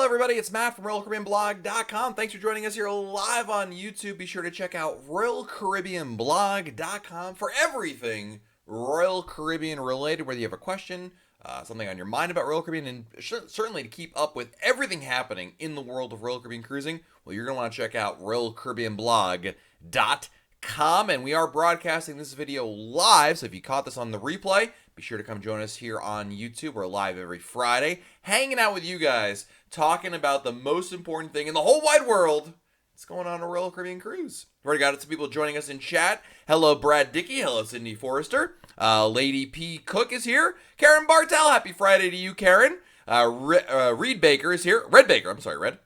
everybody, it's Matt from RoyalCaribbeanBlog.com. Thanks for joining us here live on YouTube. Be sure to check out RoyalCaribbeanBlog.com for everything Royal Caribbean related, whether you have a question, something on your mind about Royal Caribbean, and certainly to keep up with everything happening in the world of Royal Caribbean cruising, well, you're going to want to check out RoyalCaribbeanBlog.com. And we are broadcasting this video live, so if you caught this on the replay, be sure to come join us here on YouTube. We're live every Friday, hanging out with you guys, talking about the most important thing in the whole wide world. What's going on a Royal Caribbean cruise? We've already got some people joining us in chat. Hello, Brad Dickey. Hello, Cindy Forrester. Lady P. Cook is here. Karen Bartel. Happy Friday to you, Karen. Reed Baker is here. Red Baker. I'm sorry, Red.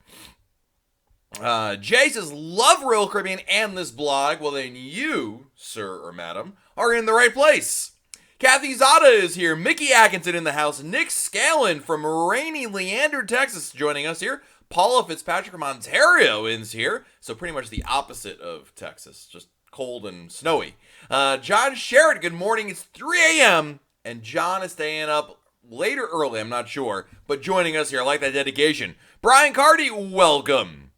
Jay says, love Royal Caribbean and this blog. Well, then you, sir or madam, are in the right place. Kathy Zada is here. Mickey Atkinson in the house. Nick Scallon from rainy Leander, Texas, joining us here. Paula Fitzpatrick from Ontario is here. So pretty much the opposite of Texas. Just cold and snowy. John Sherritt, good morning. It's 3 a.m. and John is staying up late or early, I'm not sure, but joining us here. I like that dedication. Brian Cardy, welcome.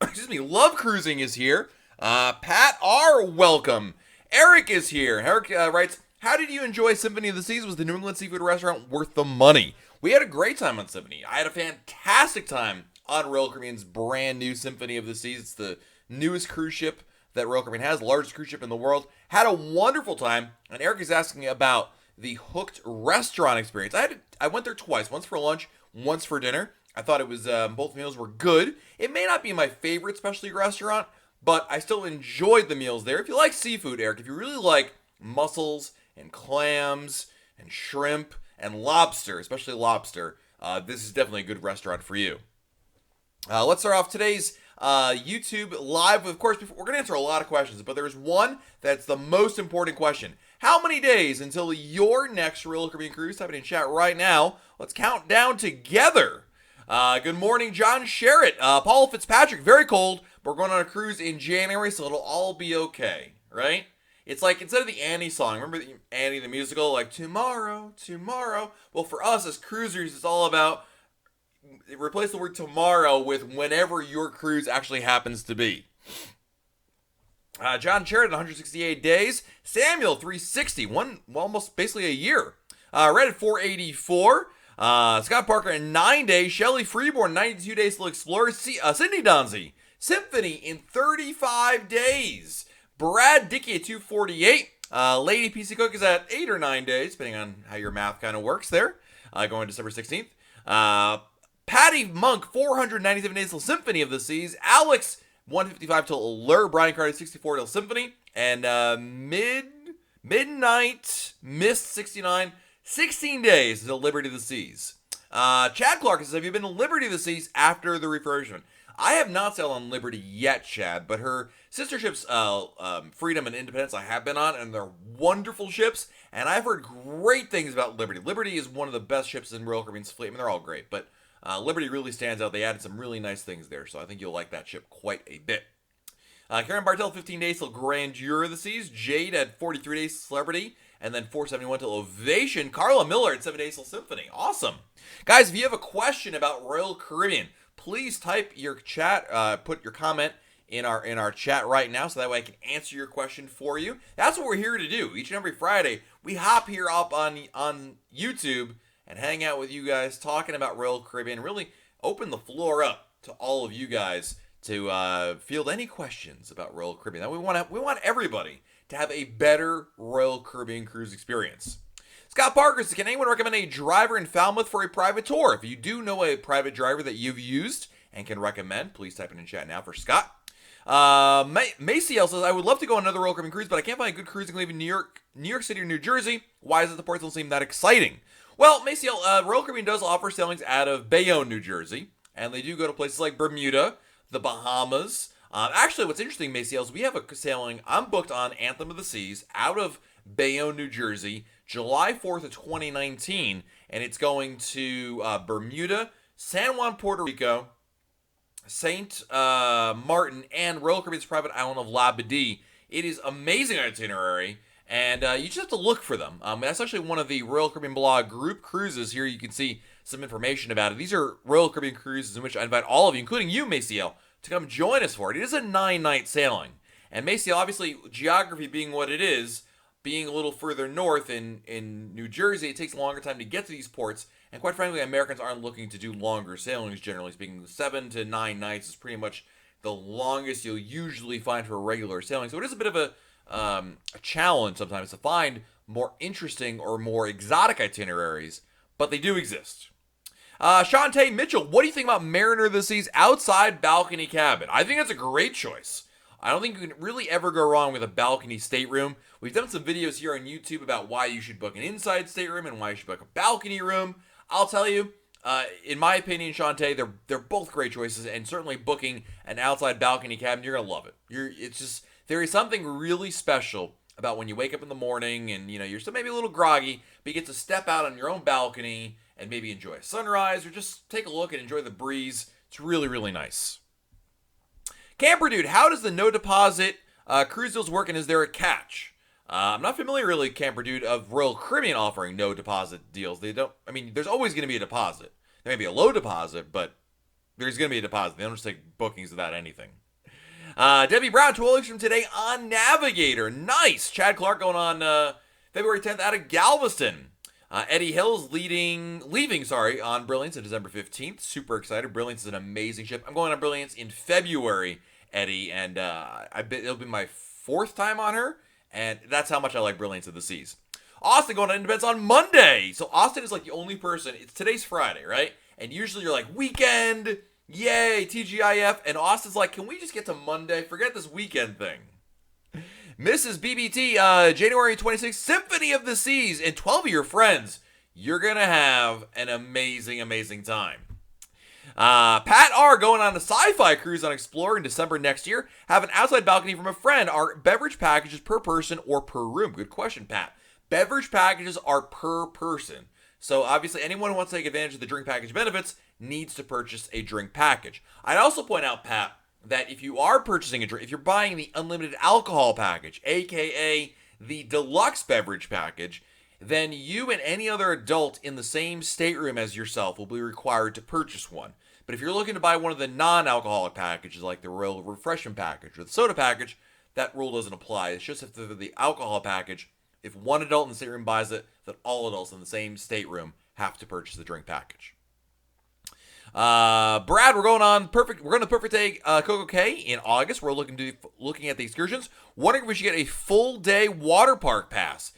Excuse me. Love Cruising is here. Pat R, welcome. Eric is here. Eric writes, how did you enjoy Symphony of the Seas? Was the New England seafood restaurant worth the money? We had a great time on Symphony. I had a fantastic time on Royal Caribbean's brand new Symphony of the Seas. It's the newest cruise ship that Royal Caribbean has, largest cruise ship in the world. Had a wonderful time. And Eric is asking about the Hooked restaurant experience. I went there twice, once for lunch, once for dinner. I thought it was both meals were good. It may not be my favorite specialty restaurant, but I still enjoyed the meals there. If you like seafood, Eric, if you really like mussels and clams and shrimp and lobster, especially lobster, this is definitely a good restaurant for you. Let's start off today's YouTube live. Of course, we're going to answer a lot of questions, but there's one that's the most important question. How many days until your next Royal Caribbean cruise? Type it in chat right now. Let's count down together. Good morning, John Sherritt. Paul Fitzpatrick, very cold, but we're going on a cruise in January, so it'll all be okay, right? It's like, instead of the Annie song, remember Annie the musical, like, tomorrow, tomorrow? Well, for us as cruisers, it's all about, replace the word tomorrow with whenever your cruise actually happens to be. John Sherritt, 168 days. Samuel, 360, almost basically a year. Red at 484. Scott Parker in 9 days. Shelley Freeborn, 92 days to explore. Cindy Donzi, Symphony in 35 days. Brad Dickey at 248. Lady PC Cook is at 8 or 9 days, depending on how your math kind of works there. Going December 16th. Patty Monk, 497 days till Symphony of the Seas. Alex, 155 till Allure. Brian Carter, 64 till Symphony. And Midnight Mist, 69. 16 days until Liberty of the Seas. Chad Clark says, have you been to Liberty of the Seas after the refurbishment? I have not sailed on Liberty yet, Chad, but her sister ships, Freedom and Independence, I have been on, and they're wonderful ships, and I've heard great things about Liberty. Liberty is one of the best ships in Royal Caribbean's fleet. I mean, they're all great, but Liberty really stands out. They added some really nice things there, so I think you'll like that ship quite a bit. Karen Bartel, 15 days till Grandeur of the Seas. Jade at 43 days till Celebrity. And then 471 till Evasion. Carla Miller at 7 days till Symphony. Awesome. Guys, if you have a question about Royal Caribbean, please type your chat, put your comment in our chat right now, so that way I can answer your question for you. That's what we're here to do. Each and every Friday, we hop here up on YouTube and hang out with you guys talking about Royal Caribbean, really open the floor up to all of you guys to field any questions about Royal Caribbean. We want everybody to have a better Royal Caribbean cruise experience. Scott Parker says, can anyone recommend a driver in Falmouth for a private tour? If you do know a private driver that you've used and can recommend, please type it in chat now for Scott. Maciel says, I would love to go on another Royal Caribbean cruise, but I can't find a good cruising leaving New York City or New Jersey. Why is it the ports don't seem that exciting? Well, Maciel, Royal Caribbean does offer sailings out of Bayonne, New Jersey, and they do go to places like Bermuda, the Bahamas. Actually, what's interesting, Maciel, is we have a sailing. I'm booked on Anthem of the Seas out of Bayonne, New Jersey, July 4th of 2019, and it's going to Bermuda, San Juan, Puerto Rico, St. Martin, and Royal Caribbean's private island of Labadee. It is amazing itinerary, and you just have to look for them. That's actually one of the Royal Caribbean blog group cruises here. You can see some information about it. These are Royal Caribbean cruises in which I invite all of you, including you, Maciel, to come join us for it. It is a 9-night sailing. And Maciel, obviously, geography being what it is, being a little further north in New Jersey, it takes a longer time to get to these ports. And quite frankly, Americans aren't looking to do longer sailings, generally speaking. 7 to 9 nights is pretty much the longest you'll usually find for a regular sailing. So it is a bit of a challenge sometimes to find more interesting or more exotic itineraries, but they do exist. Shantae Mitchell, what do you think about Mariner of the Seas outside balcony cabin? I think that's a great choice. I don't think you can really ever go wrong with a balcony stateroom. We've done some videos here on YouTube about why you should book an inside stateroom and why you should book a balcony room. I'll tell you, in my opinion, Shantae, they're both great choices, and certainly booking an outside balcony cabin, you're gonna love it. It's just, there is something really special about when you wake up in the morning and you're still maybe a little groggy, but you get to step out on your own balcony and maybe enjoy a sunrise or just take a look and enjoy the breeze. It's really, really nice. Camper Dude, how does the no deposit cruise deals work, and is there a catch? I'm not familiar really, Camper Dude, of Royal Caribbean offering no deposit deals. They don't, I mean, there's always going to be a deposit. There may be a low deposit, but there's going to be a deposit. They don't just take bookings without anything. Debbie Brown, 12 weeks from today on Navigator. Nice. Chad Clark going on February 10th out of Galveston. Eddie Hill's leaving on Brilliance on December 15th. Super excited. Brilliance is an amazing ship. I'm going on Brilliance in February, Eddie, and it'll be my 4th time on her, and that's how much I like Brilliance of the Seas. Austin going on Independence on Monday. So Austin is like the only person. Today's Friday, right? And usually you're like, weekend, yay, TGIF. And Austin's like, can we just get to Monday? Forget this weekend thing. Mrs. BBT, January 26th, Symphony of the Seas, and 12 of your friends. You're going to have an amazing, amazing time. Pat R. going on a sci-fi cruise on Explorer in December next year. Have an outside balcony from a friend. Are beverage packages per person or per room? Good question, Pat. Beverage packages are per person. So obviously anyone who wants to take advantage of the drink package benefits needs to purchase a drink package. I'd also point out, Pat, that if you are purchasing a drink, if you're buying the unlimited alcohol package, aka the deluxe beverage package, then you and any other adult in the same stateroom as yourself will be required to purchase one. But if you're looking to buy one of the non-alcoholic packages, like the Royal Refreshment package or the soda package, that rule doesn't apply. It's just if the alcohol package, if one adult in the stateroom buys it, then all adults in the same stateroom have to purchase the drink package. Brad, we're going to Perfect Day Coco Cay in August. We're looking at the excursions. Wondering if we should get a full day water park pass.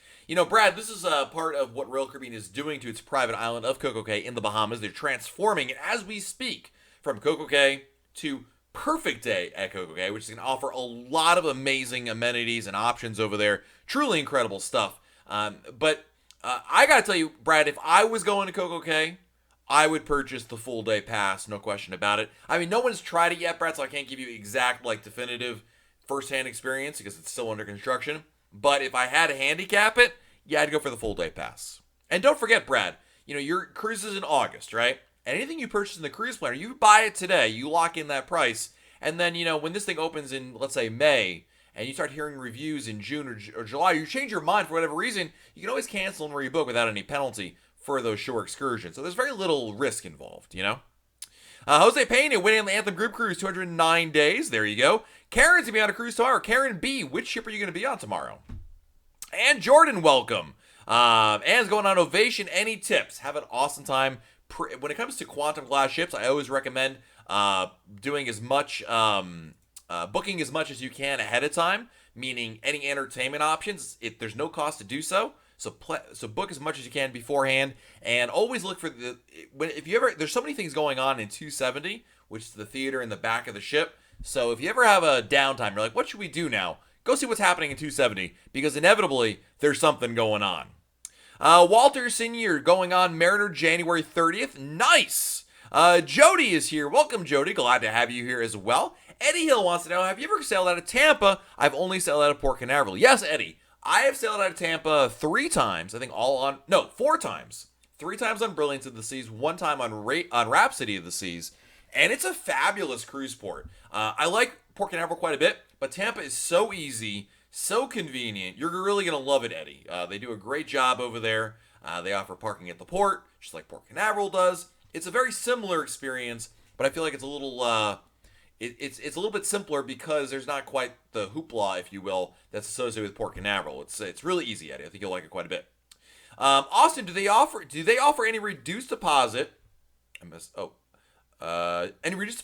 Brad, this is part of what Royal Caribbean is doing to its private island of Coco Cay in the Bahamas. They're transforming it as we speak from Coco Cay to Perfect Day at Coco Cay, which is going to offer a lot of amazing amenities and options over there. Truly incredible stuff. But I got to tell you, Brad, if I was going to Coco Cay, I would purchase the full day pass, no question about it. I mean, no one's tried it yet, Brad, so I can't give you exact, definitive first-hand experience because it's still under construction. But if I had to handicap it, yeah, I'd go for the full day pass. And don't forget, Brad, your cruise is in August, right? Anything you purchase in the cruise planner, you buy it today, you lock in that price, and then, when this thing opens in, let's say, May, and you start hearing reviews in June or July, you change your mind for whatever reason, you can always cancel and rebook without any penalty for those shore excursions. So there's very little risk involved, Jose Pena winning on the Anthem Group Cruise, 209 days. There you go. Karen's going to be on a cruise tomorrow. Karen B., which ship are you going to be on tomorrow? And Jordan, welcome. Ann's going on Evasion. Any tips? Have an awesome time. When it comes to quantum class ships, I always recommend doing as much, booking as much as you can ahead of time, meaning any entertainment options. There's no cost to do so. So book as much as you can beforehand, and always look for there's so many things going on in 270, which is the theater in the back of the ship. So if you ever have a downtime, you're like, what should we do now? Go see what's happening in 270, because inevitably there's something going on. Walter Senior going on Mariner January 30th. Nice. Jody is here. Welcome, Jody. Glad to have you here as well. Eddie Hill wants to know, have you ever sailed out of Tampa? I've only sailed out of Port Canaveral. Yes, Eddie. I have sailed out of Tampa 3 times. I think 4 times. 3 times on Brilliance of the Seas, 1 time on Rhapsody of the Seas. And it's a fabulous cruise port. I like Port Canaveral quite a bit, but Tampa is so easy, so convenient. You're really going to love it, Eddie. They do a great job over there. They offer parking at the port, just like Port Canaveral does. It's a very similar experience, but I feel like it's a little it's a little bit simpler because there's not quite the hoopla, if you will, that's associated with Port Canaveral. It's really easy, Eddie. I think you'll like it quite a bit. Austin, do they offer any reduced deposit? Any reduced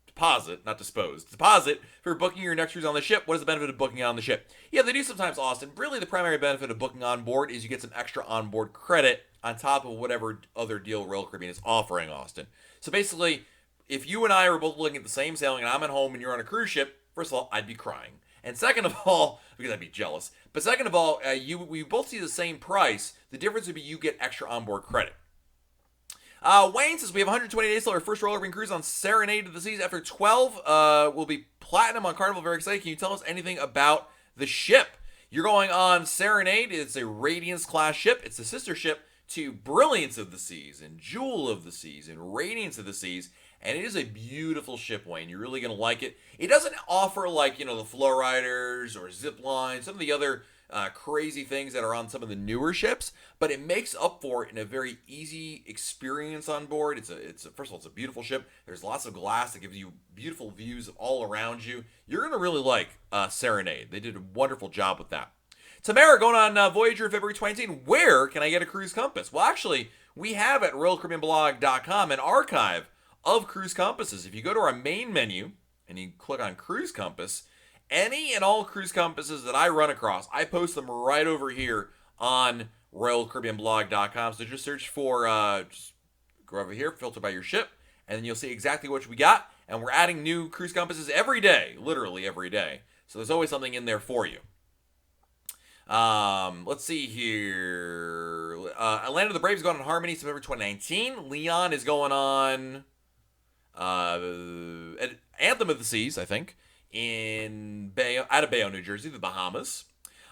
deposit, not dispose, deposit for booking your next cruise on the ship? What is the benefit of booking on the ship? Yeah, they do sometimes, Austin. Really, the primary benefit of booking on board is you get some extra onboard credit on top of whatever other deal Royal Caribbean is offering, Austin. So basically, if you and I are both looking at the same sailing and I'm at home and you're on a cruise ship, first of all, I'd be crying. And second of all, because I'd be jealous, but second of all, we both see the same price. The difference would be you get extra onboard credit. Wayne says we have 120 days till our first Royal Caribbean cruise on Serenade of the Seas. After 12, will be platinum on Carnival. Very excited. Can you tell us anything about the ship? You're going on Serenade. It's a Radiance class ship. It's the sister ship to Brilliance of the Seas and Jewel of the Seas and Radiance of the Seas. And it is a beautiful ship, Wayne. You're really going to like it. It doesn't offer like, the flow riders or zip lines, some of the other crazy things that are on some of the newer ships, but it makes up for it in a very easy experience on board. First of all, it's a beautiful ship. There's lots of glass that gives you beautiful views all around you. You're going to really like Serenade. They did a wonderful job with that. Tamara, going on Voyager in February 2019. Where can I get a cruise compass? Well, actually, we have at RoyalCaribbeanBlog.com an archive of cruise compasses. If you go to our main menu and you click on Cruise Compass, any and all cruise compasses that I run across, I post them right over here on RoyalCaribbeanBlog.com. So just search for, just go over here, filter by your ship, and then you'll see exactly what we got. And we're adding new cruise compasses every day, literally every day. So there's always something in there for you. Let's see here. Atlanta of the Braves is going on Harmony September 2019. Leon is going on Anthem of the Seas, I think, out of Bayonne, New Jersey, the Bahamas.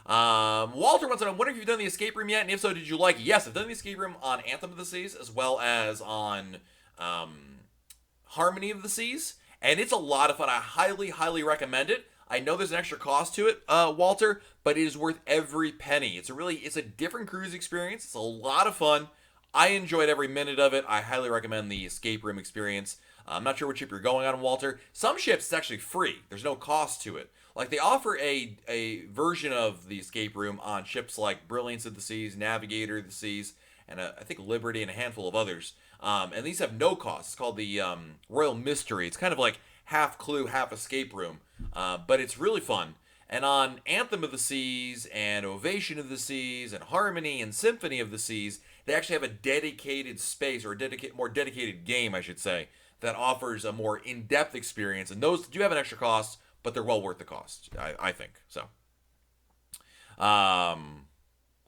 Walter wants to know, wonder if you've done the escape room yet, and if so, did you like it? Yes, I've done the escape room on Anthem of the Seas as well as on Harmony of the Seas, and it's a lot of fun. I highly, highly recommend it. I know there's an extra cost to it, Walter, but it is worth every penny. It's a different cruise experience. It's a lot of fun. I enjoyed every minute of it. I highly recommend the escape room experience. I'm not sure what ship you're going on, Walter. Some ships, it's actually free. There's no cost to it. Like, they offer a version of the escape room on ships like Brilliance of the Seas, Navigator of the Seas, and I think Liberty and a handful of others. And these have no cost. It's called the Royal Mystery. It's kind of like half Clue, half escape room. But it's really fun. And on Anthem of the Seas and Evasion of the Seas and Harmony and Symphony of the Seas, they actually have a dedicated space, or a more dedicated game, I should say, that offers a more in-depth experience. And those do have an extra cost, but they're well worth the cost, I think. So,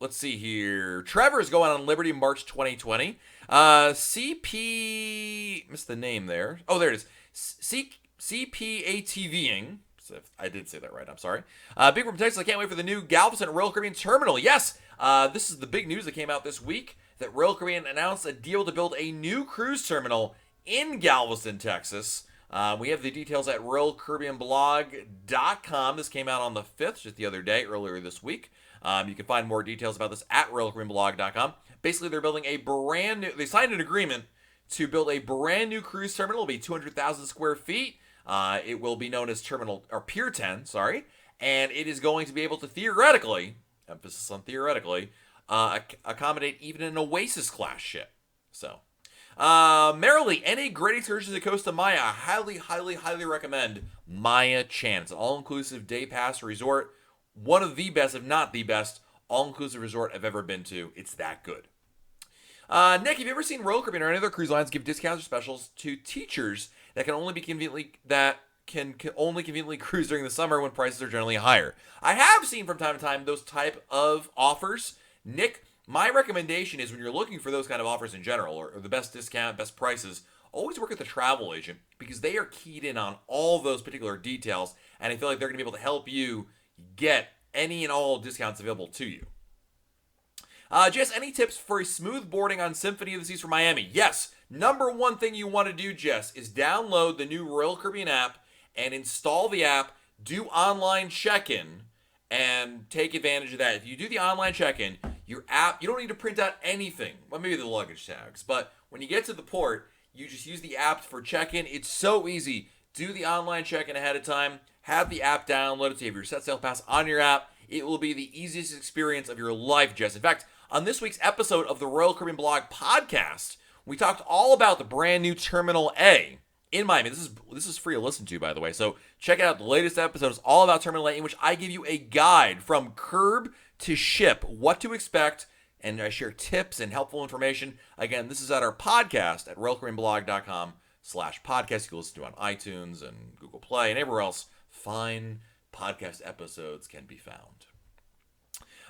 let's see here. Trevor is going on Liberty March 2020. CP, missed the name there. Oh, there it is. CPATVing. I did say that right. I'm sorry. Big from Texas. I can't wait for the new Galveston Royal Caribbean terminal. Yes, this is the big news that came out this week, that Royal Caribbean announced a deal to build a new cruise terminal in Galveston, Texas. We have the details at RoyalCaribbeanBlog.com. This came out on the 5th, just the other day, earlier this week. You can find more details about this at RoyalCaribbeanBlog.com. Basically, they're building a brand new, they signed an agreement to build a brand new cruise terminal. It'll be 200,000 square feet. It will be known as Pier 10, and it is going to be able to theoretically, emphasis on theoretically, accommodate even an Oasis class ship. So, Marilee, any great excursions at Costa Maya? I highly, highly, highly recommend Maya Chan. It's an all-inclusive day pass resort. One of the best, if not the best, all-inclusive resort I've ever been to. It's that good. Nick, have you ever seen Royal Caribbean or any other cruise lines give discounts or specials to teachers that can only conveniently cruise during the summer when prices are generally higher? I have seen from time to time those type of offers. Nick, my recommendation is, when you're looking for those kind of offers in general, or the best discount, best prices, always work with the travel agent, because they are keyed in on all those particular details, and I feel like they're going to be able to help you get any and all discounts available to you. Jess, any tips for a smooth boarding on Symphony of the Seas from Miami? Yes. Number one thing you want to do, Jess, is download the new Royal Caribbean app and install the app, do online check-in, and take advantage of that. If you do the online check-in, Your app, you don't need to print out anything. Well, maybe the luggage tags, but when you get to the port, you just use the app for check-in. It's so easy. Do the online check-in ahead of time. Have the app downloaded. So you have your Set Sail Pass on your app. It will be the easiest experience of your life, Jess. In fact, on this week's episode of the Royal Caribbean Blog podcast, we talked all about the brand new Terminal A in Miami. This is free to listen to, by the way. So check out the latest episode. It's all about Terminal A, in which I give you a guide from curb to ship, what to expect, and I share tips and helpful information. Again, this is at our podcast at royalcaribbeanblog.com/podcast. You can listen to on iTunes and Google Play and everywhere else fine podcast episodes can be found.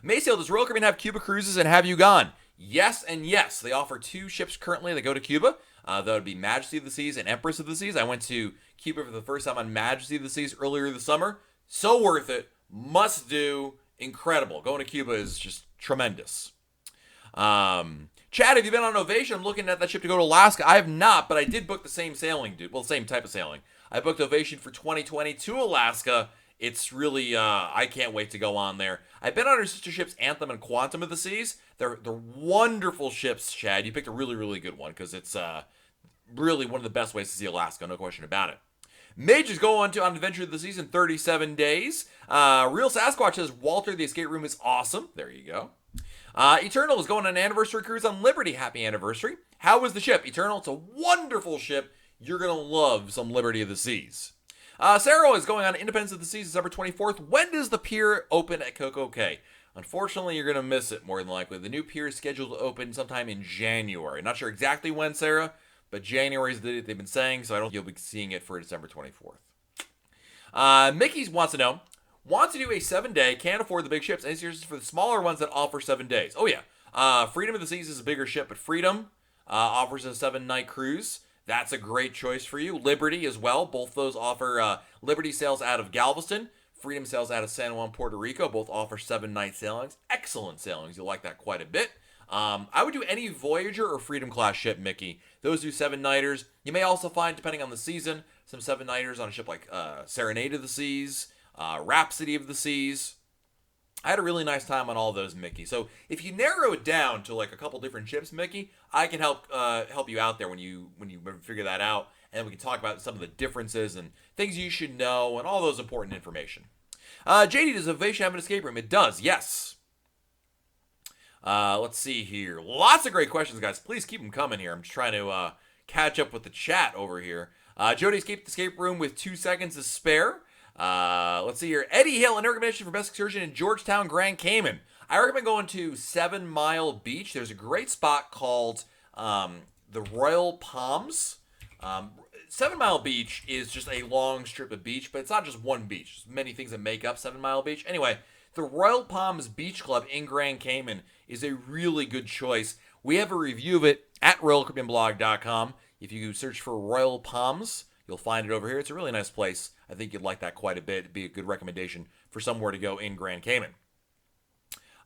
Maysail, does Royal Caribbean have Cuba Cruises, and have you gone? Yes and yes. They offer 2 ships currently that go to Cuba. That would be Majesty of the Seas and Empress of the Seas. I went to Cuba for the first time on Majesty of the Seas earlier this summer. So worth it. Must do. Incredible. Going to Cuba is just tremendous. Chad, have you been on Evasion? I'm looking at that ship to go to Alaska. I have not, but I did book the same sailing, dude. Well, same type of sailing. I booked Evasion for 2020 to Alaska. It's really, I can't wait to go on there. I've been on her sister ships, Anthem and Quantum of the Seas. They're wonderful ships, Chad. You picked a really, really good one because it's really one of the best ways to see Alaska, no question about it. Mages go on Adventure of the Seas in 37 days. Real Sasquatch says, Walter, the escape room is awesome. There you go. Eternal is going on an anniversary cruise on Liberty. Happy anniversary. How was the ship? Eternal, it's a wonderful ship. You're going to love some Liberty of the Seas. Sarah is going on Independence of the Seas December 24th. When does the pier open at Coco Cay? Unfortunately, you're going to miss it more than likely. The new pier is scheduled to open sometime in January. Not sure exactly when, Sarah, but January is the date they've been saying, so I don't think you'll be seeing it for December 24th. Mickey wants to know, wants to do a 7-day, can't afford the big ships, and it's just for the smaller ones that offer 7 days. Oh, yeah. Freedom of the Seas is a bigger ship, but Freedom offers a 7-night cruise. That's a great choice for you. Liberty as well. Both those offer, Liberty sails out of Galveston. Freedom sails out of San Juan, Puerto Rico. Both offer 7-night sailings. Excellent sailings. You'll like that quite a bit. I would do any Voyager or Freedom class ship, Mickey. Those do 7-nighters. You may also find, depending on the season, some 7-nighters on a ship like Serenade of the Seas, Rhapsody of the Seas. I had a really nice time on all of those, Mickey. So if you narrow it down to like a couple different ships, Mickey, I can help you out there when you figure that out, and we can talk about some of the differences and things you should know and all those important information. JD, does Evasion have an escape room? It does, yes. Let's see here. Lots of great questions, guys. Please keep them coming here. I'm just trying to catch up with the chat over here. Jody escaped the escape room with 2 seconds to spare. Let's see here. Eddie Hill, an recommendation for best excursion in Georgetown, Grand Cayman. I recommend going to 7 Mile Beach. There's a great spot called the Royal Palms. 7 Mile Beach is just a long strip of beach, but it's not just one beach. There's many things that make up 7 Mile Beach. Anyway, the Royal Palms Beach Club in Grand Cayman is a really good choice. We have a review of it at royalcaribbeanblog.com. If you search for Royal Palms, you'll find it over here. It's a really nice place. I think you'd like that quite a bit. It'd be a good recommendation for somewhere to go in Grand Cayman.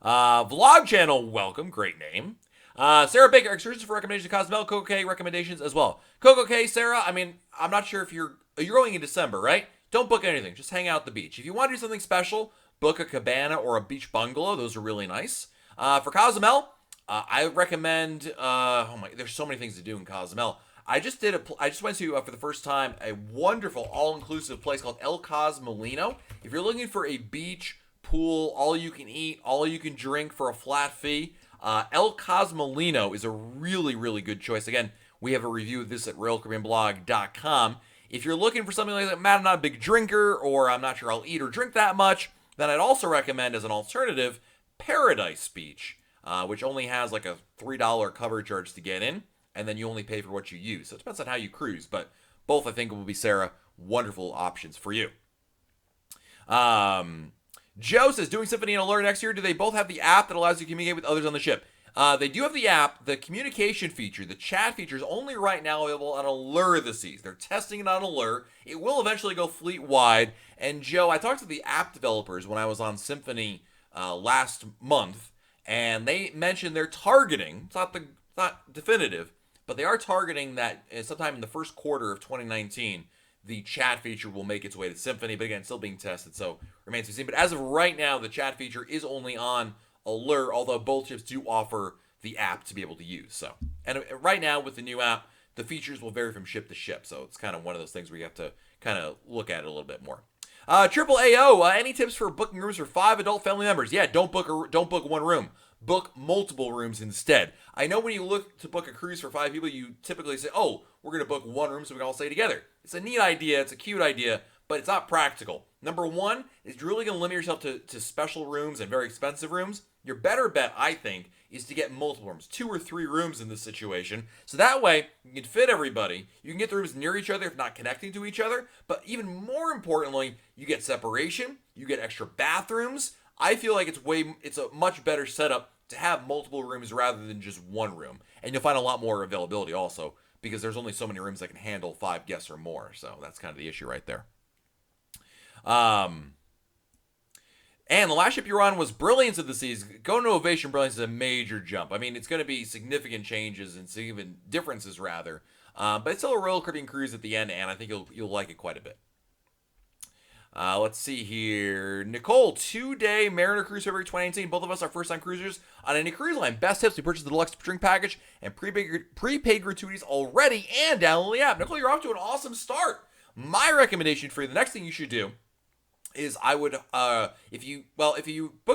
Vlog channel, welcome. Great name. Sarah Baker, excursions for recommendations to Cozumel. Coco Cay recommendations as well. Coco Cay, Sarah, I mean, I'm not sure if you're going in December, right? Don't book anything. Just hang out at the beach. If you want to do something special, book a cabana or a beach bungalow. Those are really nice. For Cozumel, I recommend, there's so many things to do in Cozumel. I just went to, for the first time, a wonderful all-inclusive place called El Cosmolino. If you're looking for a beach, pool, all-you-can-eat, all-you-can-drink for a flat fee, El Cosmolino is a really, really good choice. Again, we have a review of this at royalcaribbeanblog.com. If you're looking for something like that, Matt, I'm not a big drinker, or I'm not sure I'll eat or drink that much, then I'd also recommend, as an alternative, Paradise Beach, which only has like a $3 cover charge to get in, and then you only pay for what you use. So it depends on how you cruise, but both, I think, will be, Sarah, wonderful options for you. Joe says, doing Symphony and Allure next year, do they both have the app that allows you to communicate with others on the ship? They do have the app. The communication feature, the chat feature, is only right now available on Allure of the Seas. They're testing it on Allure. It will eventually go fleet-wide. And Joe, I talked to the app developers when I was on Symphony last month, and they mentioned they're targeting, it's not definitive, but they are targeting that sometime in the first quarter of 2019, the chat feature will make its way to Symphony. But again, it's still being tested, so remains to be seen. But as of right now, the chat feature is only on alert, although both ships do offer the app to be able to use. So, and right now with the new app, the features will vary from ship to ship. So it's kind of one of those things where you have to kind of look at it a little bit more. Triple AO, any tips for booking rooms for 5 adult family members? Yeah, don't book one room. Book multiple rooms instead. I know when you look to book a cruise for 5 people, you typically say, oh, we're going to book one room so we can all stay together. It's a neat idea. It's a cute idea, but it's not practical. Number one is you're really going to limit yourself to special rooms and very expensive rooms. Your better bet, I think, is to get multiple rooms, 2 or 3 rooms in this situation. So that way, you can fit everybody. You can get the rooms near each other if not connecting to each other. But even more importantly, you get separation. You get extra bathrooms. I feel like it's a much better setup to have multiple rooms rather than just one room. And you'll find a lot more availability also because there's only so many rooms that can handle 5 guests or more. So that's kind of the issue right there. And the last ship you're on was Brilliance of the Seas. Going to Evasion Brilliance is a major jump. I mean, it's going to be significant changes and even differences rather. But it's still a Royal Caribbean cruise at the end, and I think you'll like it quite a bit. Let's see here. Nicole, 2-day Mariner cruise February 2019. Both of us are first-time cruisers on any cruise line. Best tips, we purchased the deluxe drink package and prepaid gratuities already and download the app. Nicole, you're off to an awesome start. My recommendation for you, the next thing you should do is I would, if you book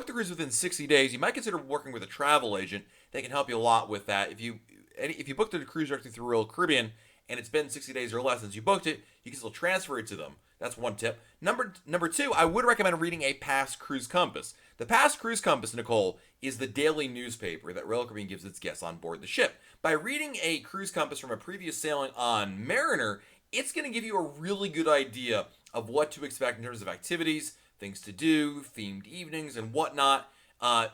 the cruise within 60 days, you might consider working with a travel agent. They can help you a lot with that. If you booked the cruise directly through Royal Caribbean and it's been 60 days or less since you booked it, you can still transfer it to them. That's one tip. Number 2, I would recommend reading a Past Cruise Compass. The Past Cruise Compass, Nicole, is the daily newspaper that Royal Caribbean gives its guests on board the ship. By reading a cruise compass from a previous sailing on Mariner, it's going to give you a really good idea of what to expect in terms of activities, things to do, themed evenings, and whatnot. And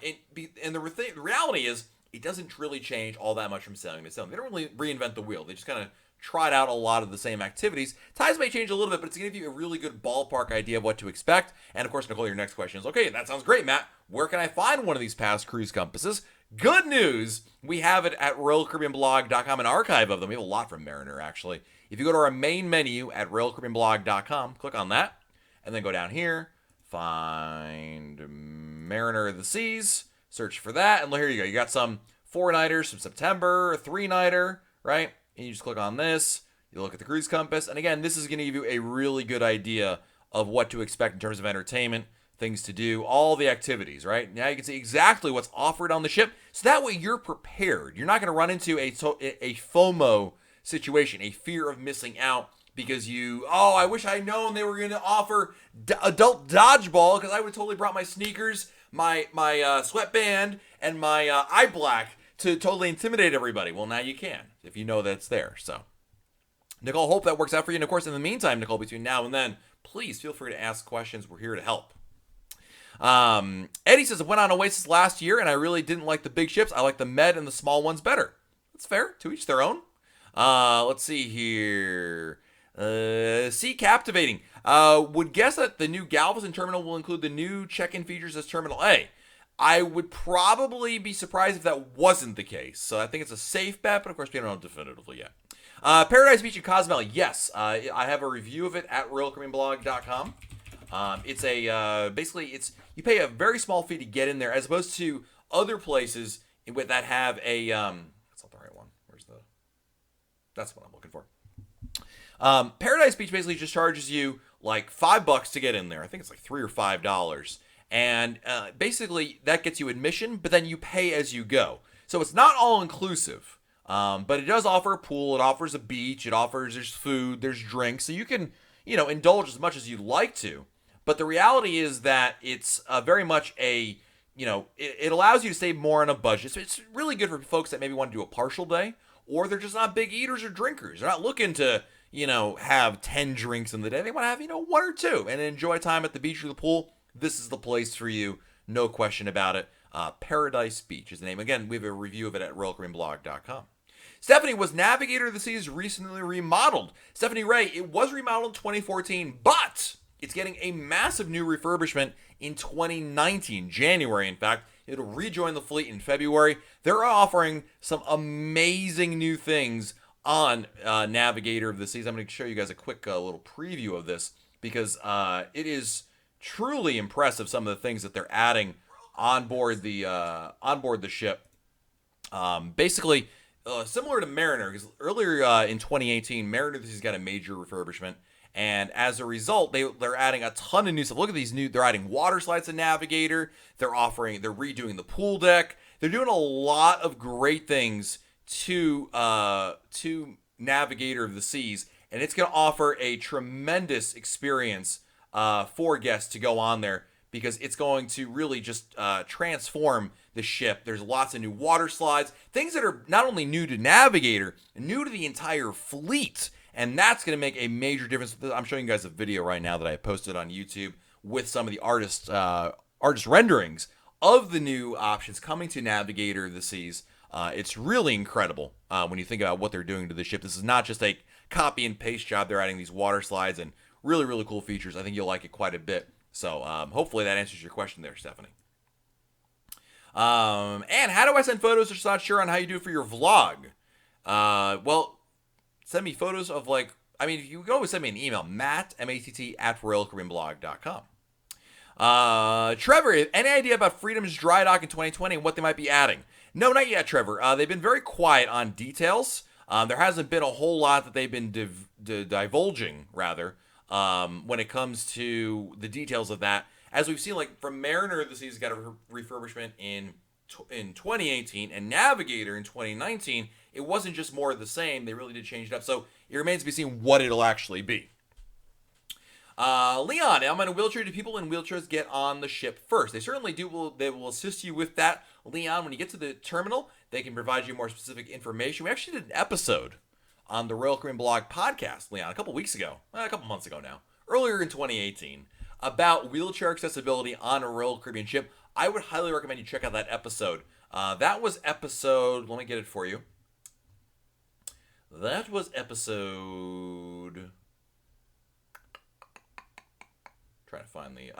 the reality is, it doesn't really change all that much from sailing to sailing. They don't really reinvent the wheel. They just kind of tried out a lot of the same activities. Times may change a little bit, but it's going to give you a really good ballpark idea of what to expect. And of course, Nicole, your next question is, okay, that sounds great, Matt. Where can I find one of these Past Cruise Compasses? Good news! We have it at RoyalCaribbeanBlog.com, an archive of them. We have a lot from Mariner, actually. If you go to our main menu at RoyalCaribbeanBlog.com, click on that, and then go down here, find Mariner of the Seas, search for that, and here you go. You got some 4-nighters from September, a 3-nighter, right? And you just click on this, you look at the cruise compass, and again, this is going to give you a really good idea of what to expect in terms of entertainment, things to do, all the activities, right? Now you can see exactly what's offered on the ship, so that way you're prepared. You're not going to run into a FOMO situation, a fear of missing out because I wish I'd known they were going to offer adult dodgeball because I would have totally brought my sneakers, my sweatband, and my eye black to totally intimidate everybody. Well, now you can if you know that's there. So, Nicole, hope that works out for you. And of course, in the meantime, Nicole, between now and then, please feel free to ask questions. We're here to help. Eddie says, I went on Oasis last year and I really didn't like the big ships. I like the Med and the small ones better. That's fair. To each their own. Let's see here. See, captivating. Would guess that the new Galveston terminal will include the new check-in features as Terminal A. I would probably be surprised if that wasn't the case. So I think it's a safe bet, but of course we don't know definitively yet. Paradise Beach in Cozumel. Yes, I have a review of it at RoyalCaribbeanBlog.com. It's you pay a very small fee to get in there, as opposed to other places that have a that's not the right one. That's what I'm looking for. Paradise Beach basically just charges you like $5 to get in there. I think it's like $3 or $5. And basically that gets you admission, but then you pay as you go. So it's not all inclusive, but it does offer a pool. It offers a beach. There's food, there's drinks. So you can, indulge as much as you'd like to. But the reality is that it's very much it allows you to stay more on a budget. So it's really good for folks that maybe want to do a partial day, or they're just not big eaters or drinkers. They're not looking to, have 10 drinks in the day. They want to have, 1 or 2 and enjoy time at the beach or the pool. This is the place for you. No question about it. Paradise Beach is the name. Again, we have a review of it at RoyalCaribbeanBlog.com. Stephanie, was Navigator of the Seas recently remodeled? Stephanie Ray, it was remodeled in 2014, but it's getting a massive new refurbishment in 2019, January, in fact. It'll rejoin the fleet in February. They're offering some amazing new things on Navigator of the Seas. I'm going to show you guys a quick little preview of this because it is truly impressive, some of the things that they're adding on board the ship. Basically, similar to Mariner, because earlier in 2018, Mariner this has got a major refurbishment, and as a result, they're adding a ton of new stuff. Look at these new. They're adding water slides to Navigator. They're redoing the pool deck. They're doing a lot of great things to Navigator of the Seas, and it's going to offer a tremendous experience for guests to go on there, because it's going to really just transform the ship. There's lots of new water slides, things that are not only new to Navigator, new to the entire fleet, and that's going to make a major difference. I'm showing you guys a video right now that I posted on YouTube with some of the artist renderings of the new options coming to Navigator of the Seas. It's really incredible when you think about what they're doing to the ship. This is not just a copy and paste job. They're adding these water slides and really, really cool features. I think you'll like it quite a bit. So hopefully that answers your question there, Stephanie. And how do I send photos? Just not sure on how you do it for your vlog. Well, send me photos of you can always send me an email, Matt, M-A-T-T, @RoyalCaribbeanBlog.com. Trevor, any idea about Freedom's dry dock in 2020 and what they might be adding? No, not yet, Trevor. They've been very quiet on details. There hasn't been a whole lot that they've been divulging, rather, when it comes to the details of that. As we've seen, from Mariner, the Seas got a refurbishment in 2018, and Navigator in 2019. It wasn't just more of the same. They really did change it up. So it remains to be seen what it'll actually be. Leon, am I in a wheelchair? Do people in wheelchairs get on the ship first? They certainly do. They will assist you with that. Leon, when you get to the terminal, they can provide you more specific information. We actually did an episode on the Royal Caribbean Blog podcast, Leon, a couple months ago now, earlier in 2018, about wheelchair accessibility on a Royal Caribbean ship. I would highly recommend you check out that episode. That was episode, let me get it for you. That was episode, trying to find the,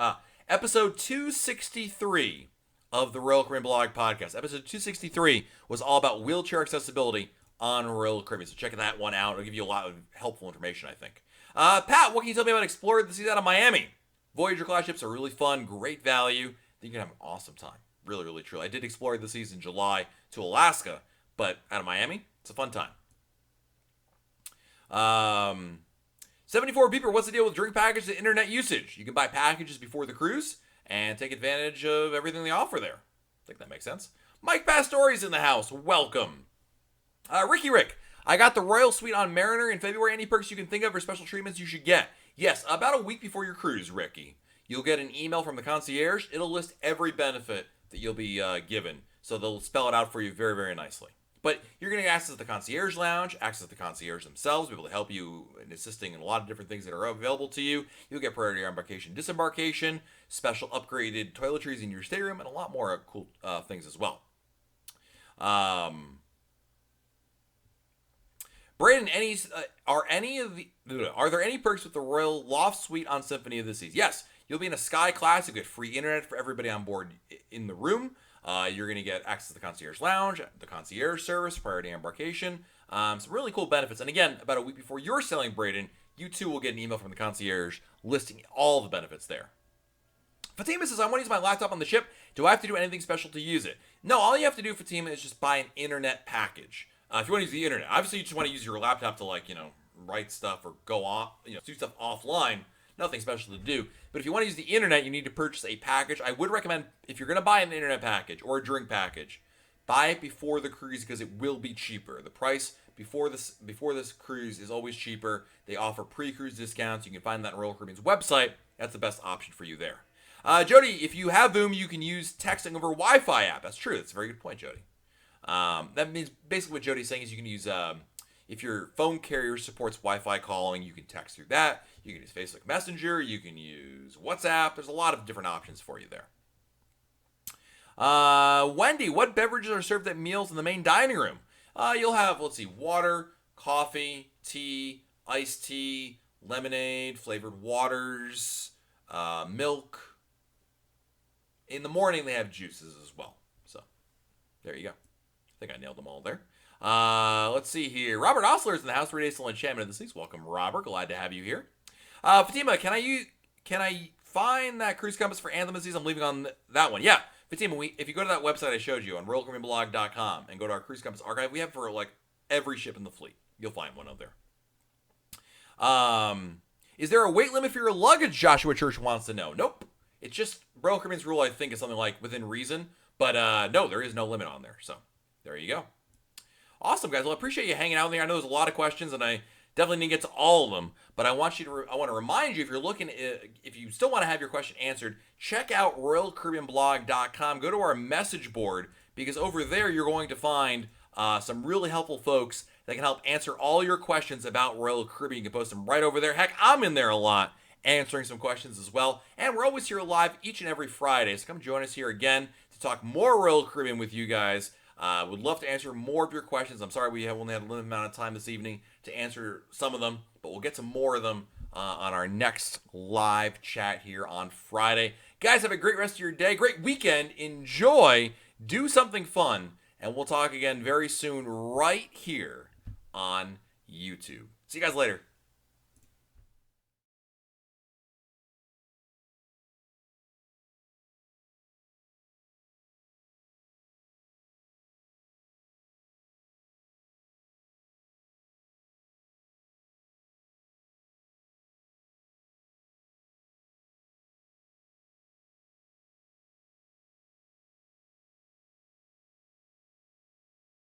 episode 263 of the Royal Caribbean Blog podcast. Episode 263 was all about wheelchair accessibility on Royal Caribbean. So check that one out. It'll give you a lot of helpful information, I think. Pat, what can you tell me about Explorer the Seas out of Miami? Voyager class ships are really fun, great value. I think you're going to have an awesome time. Really, really, truly. I did Explorer the Seas in July to Alaska, but out of Miami, it's a fun time. 74 Beeper, what's the deal with drink package and internet usage? You can buy packages before the cruise and take advantage of everything they offer there. I think that makes sense. Mike Pastori's in the house. Welcome. Rick, I got the Royal Suite on Mariner in February. Any perks you can think of or special treatments you should get? Yes, about a week before your cruise, Ricky. You'll get an email from the concierge. It'll list every benefit that you'll be given. So they'll spell it out for you very, very nicely. But you're going to access the concierge lounge, access the concierge themselves, be able to help you in assisting in a lot of different things that are available to you. You'll get priority embarkation, disembarkation, special upgraded toiletries in your stateroom, and a lot more cool things as well. Brayden, are there any perks with the Royal Loft Suite on Symphony of the Seas? Yes, you'll be in a Sky class. You get free internet for everybody on board in the room. You're going to get access to the concierge lounge, the concierge service, priority embarkation. Some really cool benefits. And again, about a week before you're sailing, Brayden, you too will get an email from the concierge listing all the benefits there. Fatima says, I want to use my laptop on the ship. Do I have to do anything special to use it? No, all you have to do, Fatima, is just buy an internet package. If you want to use the internet, obviously you just want to use your laptop to write stuff or go off, do stuff offline. Nothing special to do. But if you want to use the internet, you need to purchase a package. I would recommend, if you're going to buy an internet package or a drink package, buy it before the cruise because it will be cheaper. The price before this cruise is always cheaper. They offer pre-cruise discounts. You can find that on Royal Caribbean's website. That's the best option for you there. Jody, if you have Boom, you can use texting over Wi-Fi app. That's true. That's a very good point, Jody. That means basically what Jody's saying is you can use, if your phone carrier supports Wi-Fi calling, you can text through that. You can use Facebook Messenger. You can use WhatsApp. There's a lot of different options for you there. Wendy, what beverages are served at meals in the main dining room? You'll have, water, coffee, tea, iced tea, lemonade, flavored waters, milk. In the morning, they have juices as well. So, there you go. I think I nailed them all there. Let's see here. Robert Osler's in the house. 3 days till Enchantment of the Seas. Welcome, Robert. Glad to have you here. Fatima, can I find that cruise compass for Anthem of the Seas? I'm leaving on that one. Yeah, Fatima, if you go to that website I showed you on RoyalCaribbeanBlog.com and go to our Cruise Compass archive, we have for like every ship in the fleet. You'll find one out there. Is there a weight limit for your luggage? Joshua Church wants to know. Nope. It's just Royal Caribbean's rule, I think, is something like within reason. But no, there is no limit on there. So there you go. Awesome, guys. Well, I appreciate you hanging out there. I know there's a lot of questions, and I definitely didn't get to all of them. But I want to remind you, if you're looking, if you still want to have your question answered, check out RoyalCaribbeanBlog.com. Go to our message board, because over there you're going to find some really helpful folks that can help answer all your questions about Royal Caribbean. You can post them right over there. Heck, I'm in there a lot answering some questions as well. And we're always here live each and every Friday. So come join us here again to talk more Royal Caribbean with you guys. Would love to answer more of your questions. I'm sorry we have only had a limited amount of time this evening to answer some of them, but we'll get to more of them on our next live chat here on Friday. Guys, have a great rest of your day. Great weekend. Enjoy. Do something fun. And we'll talk again very soon right here on YouTube. See you guys later.